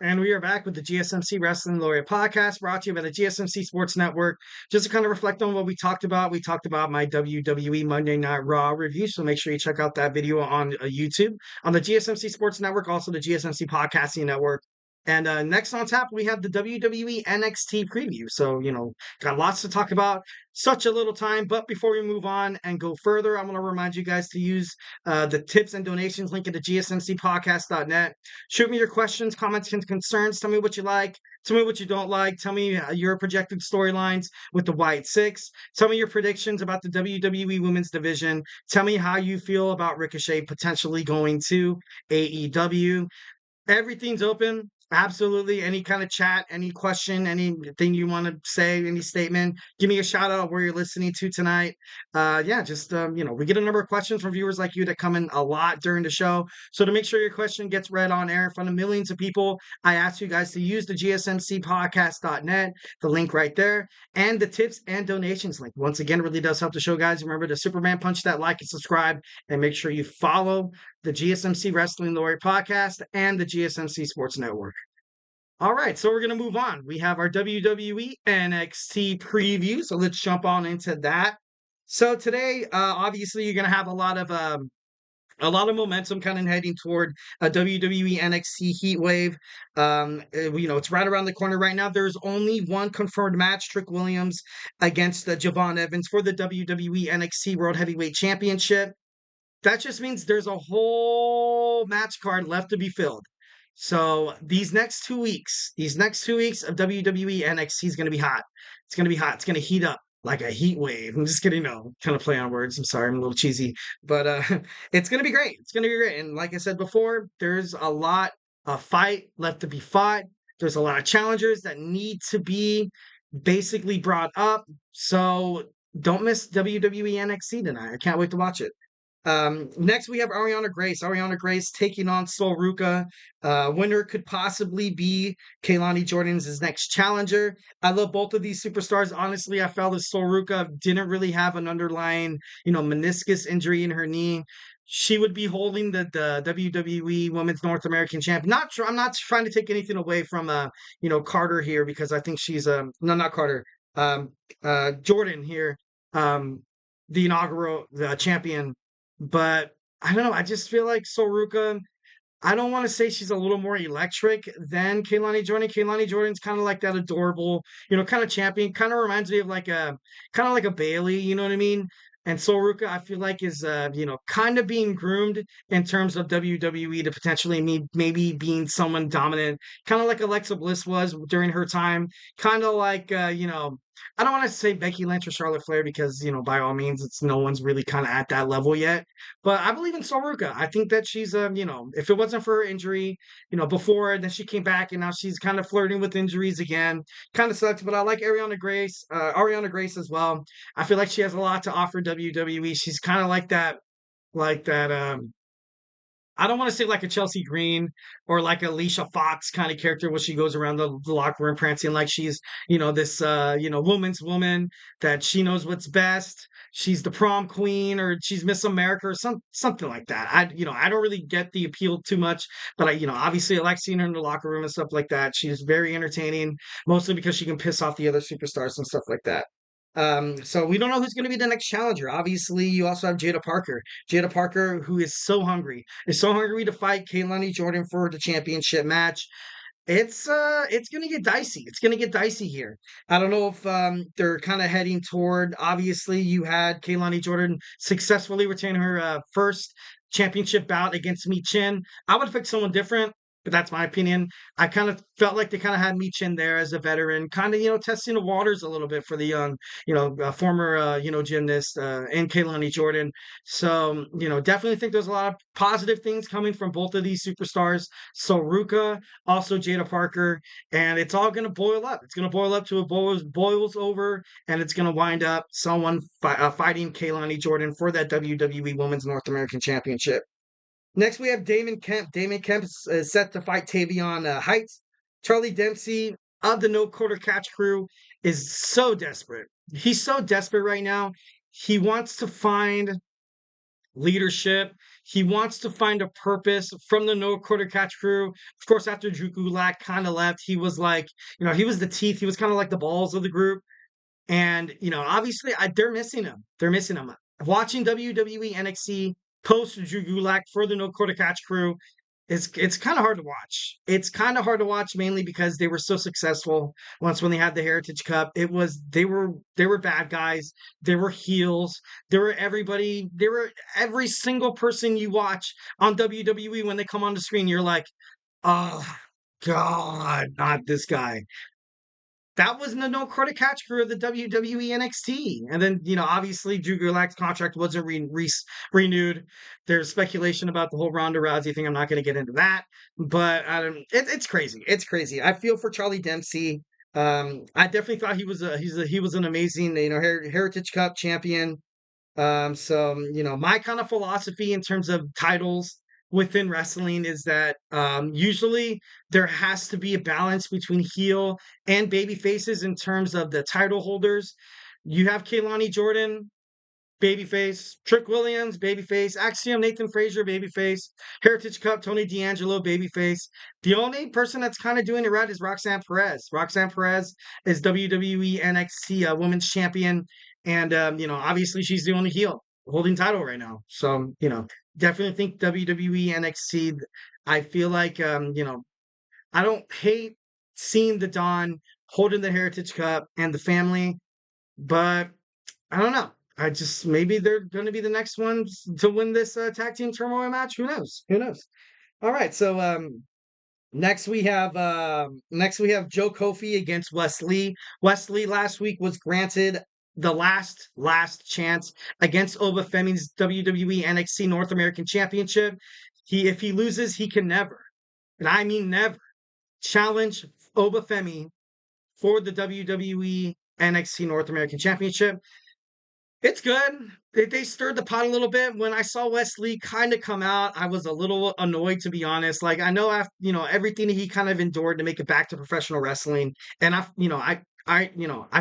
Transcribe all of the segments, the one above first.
And we are back with the GSMC Wrestling Laureate podcast brought to you by the GSMC Sports Network. Just to kind of reflect on what we talked about my WWE Monday Night Raw review. So make sure you check out that video on YouTube, on the GSMC Sports Network, also the GSMC Podcasting Network. And next on tap, we have the WWE NXT preview. So, got lots to talk about. Such a little time. But before we move on and go further, I want to remind you guys to use the tips and donations link at the GSMCpodcast.net. Shoot me your questions, comments, and concerns. Tell me what you like. Tell me what you don't like. Tell me your projected storylines with the White Six. Tell me your predictions about the WWE Women's Division. Tell me how you feel about Ricochet potentially going to AEW. Everything's open. Absolutely. Any kind of chat, any question, anything you want to say, any statement, give me a shout out where you're listening to tonight. We get a number of questions from viewers like you that come in a lot during the show. So to make sure your question gets read on air in front of millions of people, I ask you guys to use the GSMCpodcast.net, the link right there, and the tips and donations link. Once again, it really does help the show, guys. Remember to Superman punch that like and subscribe, and make sure you follow the GSMC Wrestling Laureate podcast and the GSMC Sports Network. All right, so we're going to move on. We have our WWE NXT preview, so let's jump on into that. So today, obviously, you're going to have a lot of momentum kind of heading toward a WWE NXT Heatwave. It's right around the corner right now. There's only one confirmed match: Trick Williams against Javon Evans for the WWE NXT World Heavyweight Championship. That just means there's a whole match card left to be filled. So these next 2 weeks of WWE NXT is going to be hot. It's going to be hot. It's going to heat up like a heat wave. I'm just kidding. No, kind of play on words. I'm sorry. I'm a little cheesy, but it's going to be great. It's going to be great. And like I said before, there's a lot of fight left to be fought. There's a lot of challengers that need to be basically brought up. So don't miss WWE NXT tonight. I can't wait to watch it. Next, we have Ariana Grace. Ariana Grace taking on Sol Ruca. Winner could possibly be Kaylani Jordan's next challenger. I love both of these superstars. Honestly, I felt that Sol Ruca didn't really have an underlying, meniscus injury in her knee. She would be holding the WWE Women's North American Champ. I'm not trying to take anything away from Carter here, because I think she's no, not Carter. Jordan here, the inaugural champion. But I don't know. I just feel like Sol Ruca, I don't want to say she's a little more electric than Kaylani Jordan. Kaylani Jordan's kind of like that adorable, kind of champion. Kind of reminds me of kind of like a Bailey, you know what I mean? And Sol Ruca, I feel like is, kind of being groomed in terms of WWE to potentially maybe being someone dominant, kind of like Alexa Bliss was during her time. Kind of like, I don't want to say Becky Lynch or Charlotte Flair, because, by all means, it's no one's really kind of at that level yet. But I believe in Sol Ruca. I think that she's, if it wasn't for her injury, before, then she came back and now she's kind of flirting with injuries again. Kind of sucks, but I like Ariana Grace as well. I feel like she has a lot to offer WWE. She's kind of like that, I don't want to say like a Chelsea Green or like Alicia Fox kind of character where she goes around the locker room prancing like she's, this, woman's woman, that she knows what's best. She's the prom queen, or she's Miss America, or something like that. I don't really get the appeal too much, but obviously I like seeing her in the locker room and stuff like that. She's very entertaining, mostly because she can piss off the other superstars and stuff like that. So we don't know who's going to be the next challenger. Obviously, you also have Jada Parker. Jada Parker, who is so hungry to fight Kaylani Jordan for the championship match. It's gonna get dicey. It's gonna get dicey here. I don't know if they're kind of heading toward. Obviously, you had Kaylani Jordan successfully retain her first championship bout against Mi Chin. I would have picked someone different, but that's my opinion. I kind of felt like they kind of had Mi Chin there as a veteran, kind of, testing the waters a little bit for the young, former, gymnast and Kaylani Jordan. So, definitely think there's a lot of positive things coming from both of these superstars. So Ruka, also Jada Parker, and it's all going to boil up. It's going to boil up to boils over, and it's going to wind up someone fighting Kaylani Jordan for that WWE Women's North American Championship. Next, we have Damon Kemp. Damon Kemp is set to fight Tavion Heights. Charlie Dempsey of the No Quarter Catch crew is so desperate. He's so desperate right now. He wants to find leadership. He wants to find a purpose from the No Quarter Catch crew. Of course, after Drew Gulak kind of left, he was like, he was the teeth. He was kind of like the balls of the group. And, obviously, they're missing him. They're missing him. Watching WWE NXT post Drew Gulak for the No Quarter Catch crew, it's kind of hard to watch. It's kind of hard to watch mainly because they were so successful once when they had the Heritage Cup. They were bad guys. They were heels. They were everybody. They were every single person you watch on WWE when they come on the screen. You're like, oh God, not this guy. That was the No Credit Catch crew of the WWE NXT. And then, obviously Drew Gulak's contract wasn't renewed. There's speculation about the whole Ronda Rousey thing. I'm not going to get into that, but it's crazy. It's crazy. I feel for Charlie Dempsey. I definitely thought he was an amazing, Heritage Cup champion. My kind of philosophy in terms of titles within wrestling is that usually there has to be a balance between heel and baby faces in terms of the title holders. You have Kaylani Jordan, babyface, Trick Williams, babyface, Axiom, Nathan Fraser, babyface, Heritage Cup, Tony D'Angelo, babyface. The only person that's kind of doing it right is Roxanne Perez. Roxanne Perez is WWE NXT Women's Champion. And, obviously she's the only heel holding title right now. So, definitely think WWE NXT. I feel like, I don't hate seeing the Dawn holding the Heritage Cup and the family, but I don't know. I just maybe they're going to be the next ones to win this tag team turmoil match. Who knows? Who knows? All right. So next we have Joe Kofi against Wesley. Wesley last week was granted the last chance against Obafemi's WWE NXT North American Championship. If he loses, he can never, and I mean never, challenge Obafemi for the WWE NXT North American Championship. It's good. They stirred the pot a little bit. When I saw Wesley kind of come out, I was a little annoyed, to be honest. Like, I know after, everything he kind of endured to make it back to professional wrestling. And I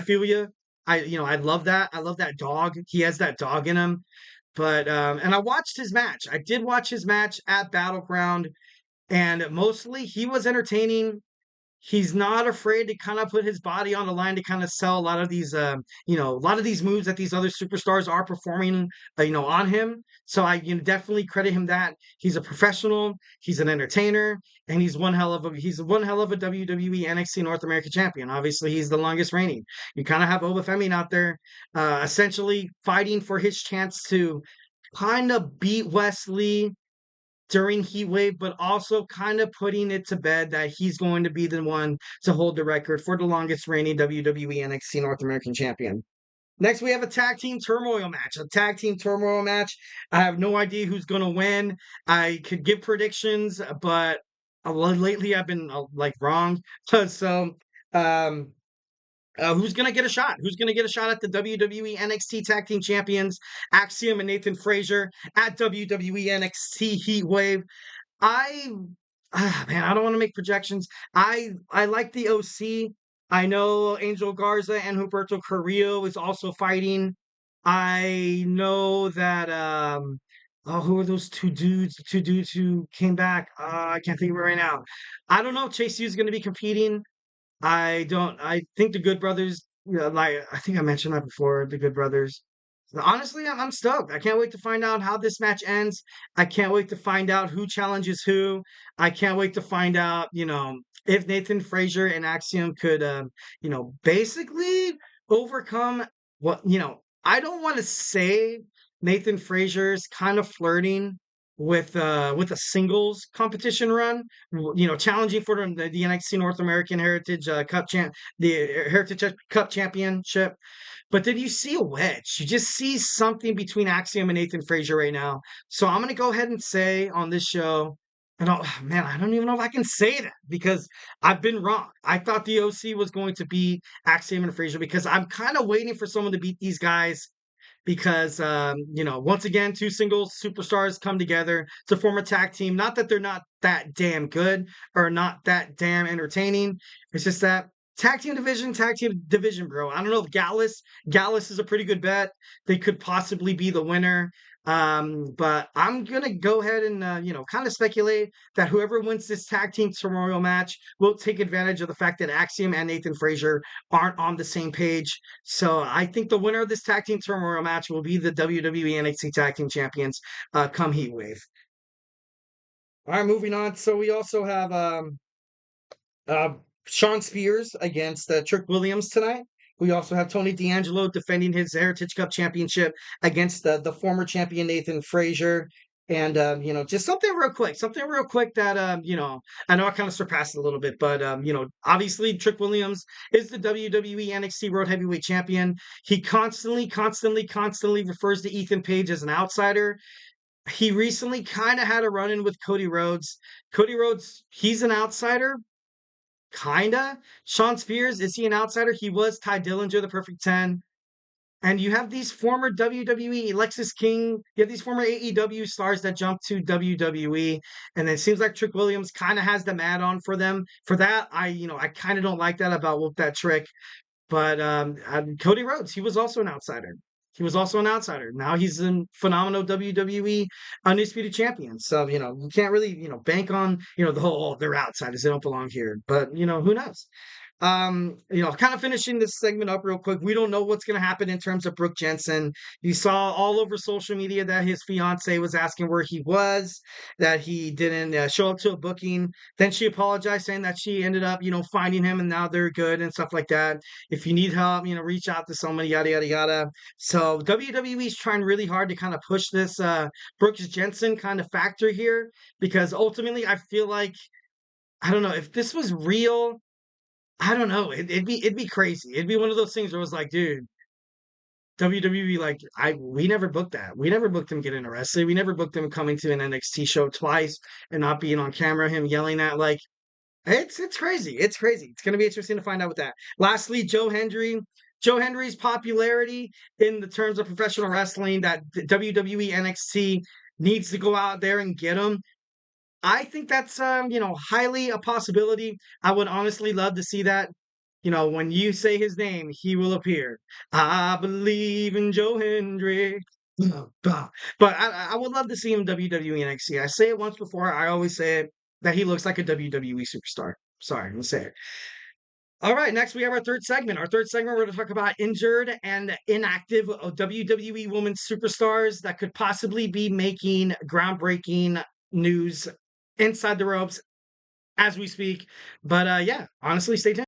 feel you. I love that. I love that dog. He has that dog in him. But and I watched his match. I did watch his match at Battleground, and mostly he was entertaining. He's not afraid to kind of put his body on the line to kind of sell a lot of these, moves that these other superstars are performing, on him. So I definitely credit him that he's a professional, he's an entertainer, and he's one hell of a WWE NXT North American champion. Obviously, he's the longest reigning. You kind of have Obafemi out there, essentially fighting for his chance to kind of beat Wesley during Heat Wave, but also kind of putting it to bed that he's going to be the one to hold the record for the longest reigning WWE NXT North American champion. Next, we have a tag team turmoil match. A tag team turmoil match. I have no idea who's going to win. I could give predictions, but lately I've been wrong. So, who's going to get a shot? Who's going to get a shot at the WWE NXT Tag Team Champions, Axiom and Nathan Fraser, at WWE NXT Heat Wave? I don't want to make projections. I like the OC. I know Angel Garza and Humberto Carrillo is also fighting. I know that who are those two dudes? The two dudes who came back. I can't think of it right now. I don't know if Chase U is going to be competing. I don't. I think the Good Brothers. I think I mentioned that before. The Good Brothers. Honestly, I'm stoked. I can't wait to find out how this match ends. I can't wait to find out who challenges who. I can't wait to find out, if Nathan Fraser and Axiom could, basically overcome what, I don't want to say Nathan Fraser's kind of flirting with a singles competition run, challenging for the NXT North American Heritage Heritage Cup Championship. But did you see a wedge? You just see something between Axiom and Nathan Fraser right now. So I'm going to go ahead and say on this show, and I don't even know if I can say that because I've been wrong. I thought the OC was going to beat Axiom and Fraser because I'm kind of waiting for someone to beat these guys because, once again, two singles superstars come together to form a tag team. Not that they're not that damn good or not that damn entertaining. It's just that tag team division, bro. I don't know if Gallus is a pretty good bet. They could possibly be the winner. But I'm gonna go ahead and kind of speculate that whoever wins this tag team turmoil match will take advantage of the fact that Axiom and Nathan Fraser aren't on the same page. So I think the winner of this tag team turmoil match will be the WWE NXT Tag Team Champions come Heat Wave. All right, moving on. So we also have uh, Shawn Spears against Trick Williams tonight. We also have Tony D'Angelo defending his Heritage Cup championship against the former champion Nathan Fraser. And just something real quick that I know I kind of surpassed it a little bit, but obviously Trick Williams is the WWE NXT World Heavyweight Champion. He constantly refers to Ethan Page as an outsider. He recently kind of had a run in with Cody Rhodes. Cody Rhodes, he's an outsider, kinda. Shawn Spears, is he an outsider? He was Ty Dillinger, the Perfect 10. And you have these former WWE, Lexis King, you have these former AEW stars that jump to WWE. And it seems like Trick Williams kind of has them add on for them. For that, I kind of don't like that about Whoop That Trick. But Cody Rhodes, he was also an outsider. He was also an outsider. Now he's a phenomenal WWE undisputed champion. So, you can't really, bank on, the whole, they're outsiders. They don't belong here. But, who knows? Kind of finishing this segment up real quick. We don't know what's going to happen in terms of Brooke Jensen. You saw all over social media that his fiance was asking where he was, that he didn't show up to a booking. Then she apologized, saying that she ended up, finding him and now they're good and stuff like that. If you need help, reach out to somebody, yada, yada, yada. So WWE is trying really hard to kind of push this Brooks Jensen kind of factor here, because ultimately I feel like, I don't know, if this was real, I don't know. It'd be crazy. It'd be one of those things where it was like, dude, WWE, like, we never booked that. We never booked him getting arrested. We never booked him coming to an NXT show twice and not being on camera, him yelling at, like, it's crazy. It's crazy. It's gonna be interesting to find out with that. Lastly, Joe Hendry. Joe Hendry's popularity in the terms of professional wrestling, that WWE NXT needs to go out there and get him. I think that's highly a possibility. I would honestly love to see that. When you say his name, he will appear. I believe in Joe Hendry. But I would love to see him WWE NXT. I say it once before. I always say it, that he looks like a WWE superstar. Sorry, I'm gonna say it. All right, next we have our third segment. Our third segment, we're going to talk about injured and inactive WWE women's superstars that could possibly be making groundbreaking news inside the ropes as we speak. But yeah, honestly, stay tuned.